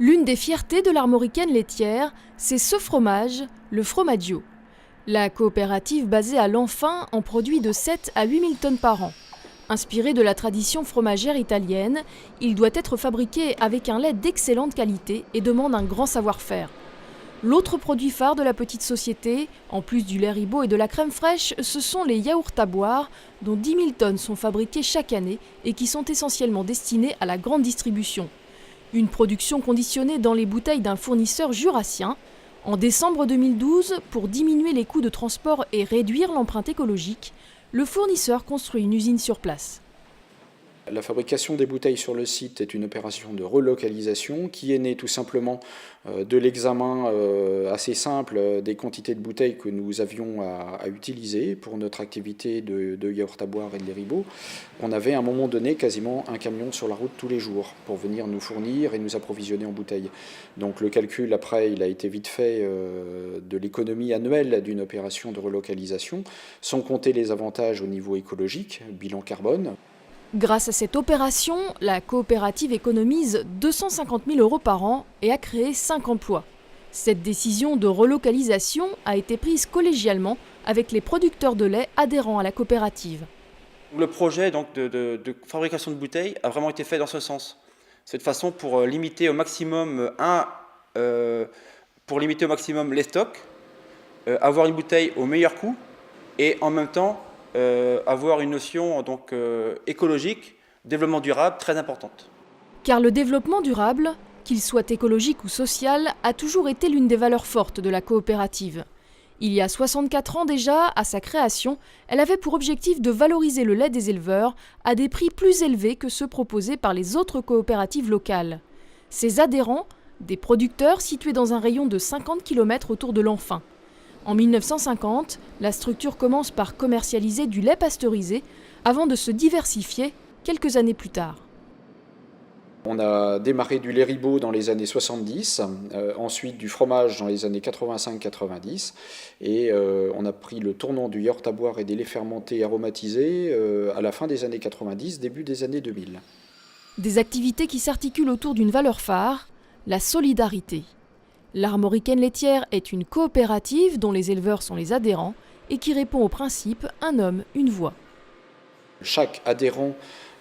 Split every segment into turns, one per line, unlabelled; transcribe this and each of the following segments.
L'une des fiertés de l'Armoricaine laitière, c'est ce fromage, le Fromaggio. La coopérative basée à Lanfin en produit de 7 à 8 000 tonnes par an. Inspiré de la tradition fromagère italienne, il doit être fabriqué avec un lait d'excellente qualité et demande un grand savoir-faire. L'autre produit phare de la petite société, en plus du lait Ribot et de la crème fraîche, ce sont les yaourts à boire, dont 10 000 tonnes sont fabriquées chaque année et qui sont essentiellement destinés à la grande distribution. Une production conditionnée dans les bouteilles d'un fournisseur jurassien. En décembre 2012, pour diminuer les coûts de transport et réduire l'empreinte écologique, le fournisseur construit une usine sur place.
La fabrication des bouteilles sur le site est une opération de relocalisation qui est née tout simplement de l'examen assez simple des quantités de bouteilles que nous avions à utiliser pour notre activité de yaourt à boire et de lait Ribot. On avait à un moment donné quasiment un camion sur la route tous les jours pour venir nous fournir et nous approvisionner en bouteilles. Donc le calcul après il a été vite fait de l'économie annuelle d'une opération de relocalisation, sans compter les avantages au niveau écologique, bilan carbone.
Grâce à cette opération, la coopérative économise 250 000 € par an et a créé 5 emplois. Cette décision de relocalisation a été prise collégialement avec les producteurs de lait adhérents à la coopérative.
Le projet donc, de fabrication de bouteilles a vraiment été fait dans ce sens. Cette façon pour limiter au maximum, les stocks, avoir une bouteille au meilleur coût et en même temps avoir une notion donc, écologique, développement durable très importante.
Car le développement durable, qu'il soit écologique ou social, a toujours été l'une des valeurs fortes de la coopérative. Il y a 64 ans déjà, à sa création, elle avait pour objectif de valoriser le lait des éleveurs à des prix plus élevés que ceux proposés par les autres coopératives locales. Ses adhérents, des producteurs situés dans un rayon de 50 km autour de Lanfin. En 1950, la structure commence par commercialiser du lait pasteurisé avant de se diversifier quelques années plus tard.
On a démarré du lait Ribot dans les années 70, ensuite du fromage dans les années 85-90 et on a pris le tournant du yaourt à boire et des laits fermentés aromatisés à la fin des années 90, début des années 2000.
Des activités qui s'articulent autour d'une valeur phare, la solidarité. L'Armoricaine laitière est une coopérative dont les éleveurs sont les adhérents et qui répond au principe « un homme, une voix ».
Chaque adhérent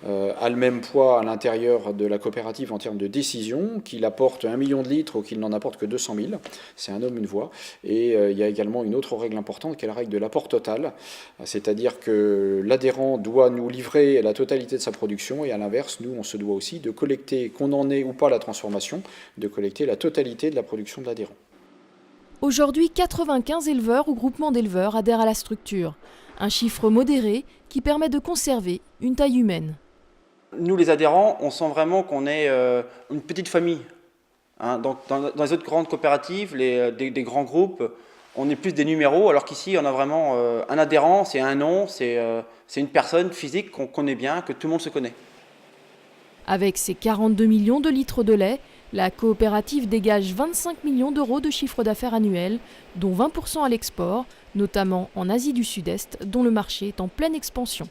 a le même poids à l'intérieur de la coopérative en termes de décision, qu'il apporte 1 million de litres ou qu'il n'en apporte que 200 000. C'est un homme, une voix. Et il y a également une autre règle importante qui est la règle de l'apport total. C'est-à-dire que l'adhérent doit nous livrer la totalité de sa production et à l'inverse, nous, on se doit aussi de collecter, qu'on en ait ou pas la transformation, de collecter la totalité de la production de l'adhérent.
Aujourd'hui, 95 éleveurs ou groupements d'éleveurs adhèrent à la structure. Un chiffre modéré qui permet de conserver une taille humaine.
Nous, les adhérents, on sent vraiment qu'on est une petite famille. Hein. Donc, dans les autres grandes coopératives, des grands groupes, on est plus des numéros, alors qu'ici, on a vraiment un adhérent, c'est un nom, c'est une personne physique qu'on connaît bien, que tout le monde se connaît.
Avec ses 42 millions de litres de lait, la coopérative dégage 25 millions d'euros de chiffre d'affaires annuel, dont 20% à l'export, notamment en Asie du Sud-Est, dont le marché est en pleine expansion.